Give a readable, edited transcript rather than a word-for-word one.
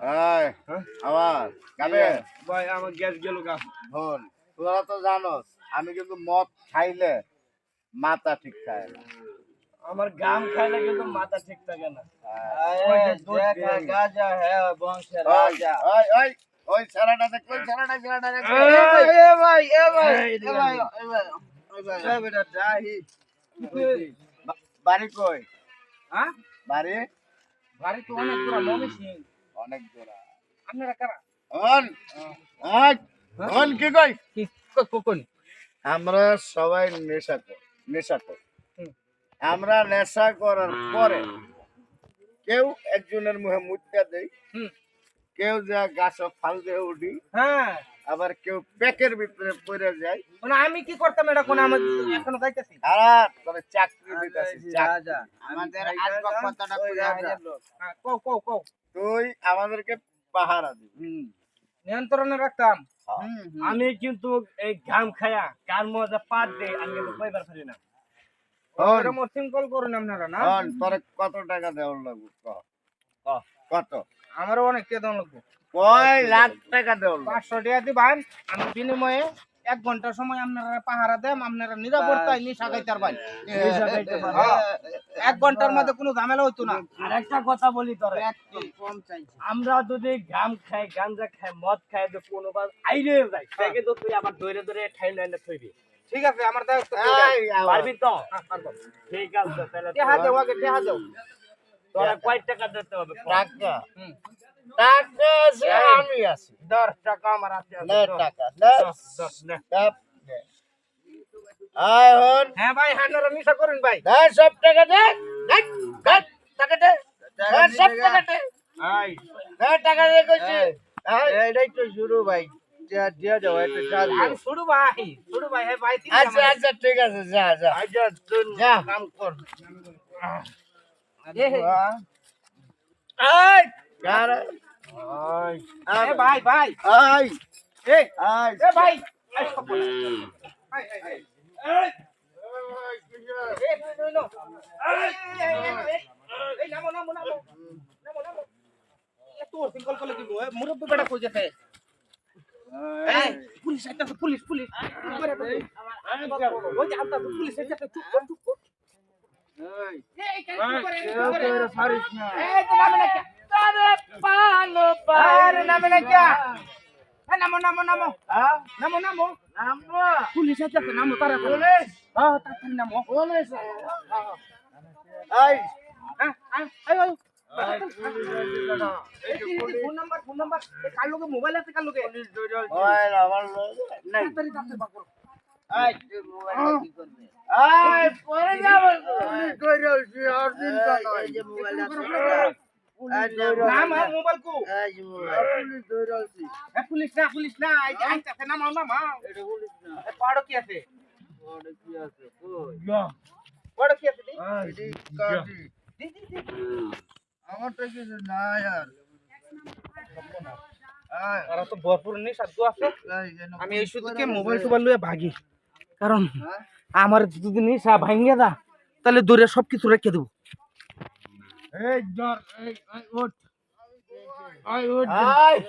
এই আবার গাবে ভাই আমার গ্যাস গেল গা। হন তোরা তো জানোস আমি কিন্তু মদ খাইলে মাথা ঠিক থাকে না। আমার গাম খাইলে কিন্তু মাথা ঠিক থাকে না। গাজা হ্যাঁ বংশের ওই রাজা। ওই ওই ওই সারাটা দেখ ওই সারাটা দেখ এ ভাই এ ভাই এই এ ভাই এ ভাই এ বেটা যাহি বাড়ি কই হ্যাঁ বাড়ি বাড়ি তো অনেক দূর মমিসিং। অনেক দূর আপনারা কারা? হন হন কি কই কি কোন? আমরা সবাই নেশা করি আমরা নেশা করার পরে কেউ একজনের মুখে মুটটা দেই হুম। কেউ যা গাছ ফাল দিয়ে উঠি হ্যাঁ আবার কেউ প্যাকের ভিতরে পড়ে যায় মানে আমি কি করতাম এটা কোন আমার এখনো যাইতেছি। আর তোরে চাকরি দিতেছি রাজা আমাদের আসবাব কথাটা কইরা হাজার লোক। হ্যাঁ, কও কও কও তুই আমাদেরকে পাহারা দিবি নিয়ন্ত্রণে রাখতাম। হুম, আমি কিন্তু এই ঘাম খায়া কার মজা পার দেই আমি কিন্তু কইবার পারি না। হন এটা মোর সিম্পল করুন আপনারা না। হন তোরে কত টাকা দেওয়ার লাগবে কত আমারও অনেক কে দাম লাগবে। কয় লাখ টাকা দেওয়ার লাগবে 500 টাকা দিবেন আমি বিনিময়ে 1 ঘন্টা সময় আপনারা পাহারা দেন আপনারা নিরাপত্তায় নিশা খাইতে পারবেন। নেশা খাইতে পারবেন। 1 ঘন্টার মধ্যে কোনো ঝামেলা হইতো না। আর একটা কথা বলি তোরে একটু কম চাইছি। আমরা যদি গাম খাই গাঞ্জা খাই মদ খাই তো কোনোবার আইরে যাই তাকে তো তুই আবার ধরে ধরে ঠাই লাইনে থইবি ঠিক আছে আমার দায়িত্ব এই আবার। পারবি তো পারবো। ঠিক আছে তাহলে টেহা দাও আগে টেহা দাও। তোরা কয় টাকা দিতে হবে টাকা হুম। টাকা আছে আমি আছি 10 টাকা আমার আছে। নে টাকা নে নে। সব নে। আয় হন হ্যাঁ ভাই আপনারা নিশা করুন ভাই। দে সব টাকা দে দে দে টাকা দে দে সব টাকা দে আই দে টাকা দে কইছি এইটাই তো শুরু ভাই দিয়া যাও একটা চাল আমি শুরু ভাই হ্যাঁ ভাই তিন আচ্ছা আচ্ছা ঠিক আছে যা যা আচ্ছা তুই যা কাম কর এ আয় কার এ ভাই ভাই আয় এ আয় এ ভাই আই সব বল। আই আই আই এ নো এই নামো নামো নামো নামো নামো এ তোর সিঙ্গল কলে দিব মুরব্বি বেটা কই যেতে এই পুলিশ আইতাছে পুলিশ পুলিশ ওই যে আনতা পুলিশ আইতাছে চুপ কর চুপ কর এই কেন চুপ করে চুপ করে পারিস না এই তো নামে না কে আরে পালো আরে নামে না কে নামো নামো নামো নামো নামো নামবো পুলিশ আইতাছে নামো তারা পুলিশ হ্যাঁ তাড়াতাড়ি নামো পুলিশ আয় হ্যাঁ আয় আয় ফোন নাম্বার এই কার লোকে মোবাইল আছে কার লোকে ওই আমার নাই তাড়াতাড়ি তাড়াতাড়ি বার করো আয় আয় পরে যাব কইরাছি আর দিন কাটা এই যে মোবাইল আছে নাম আর মোবাইল কো এই যে মোবাইল পুলিশ ধইরাছি পুলিশ না এই যে আইতাছে নামাও নামাও এটা পুলিশ না এই পাড়ো কি আছে ওটা কি আছে কই পাড়ো কি আছে এটি কাটি দি আমারটা কিছু না यार আর তো ভরপুর নেই সাধু আছে আমি এই সুযোগে মোবাইল টোবাইল লয়ে ভাগি কারণ আমার যদি নিশা ভাঙ্গে দা তাহলে দূরে সবকিছু রেখে দেবো এই ধর এই ওঠ আই ওঠ আয়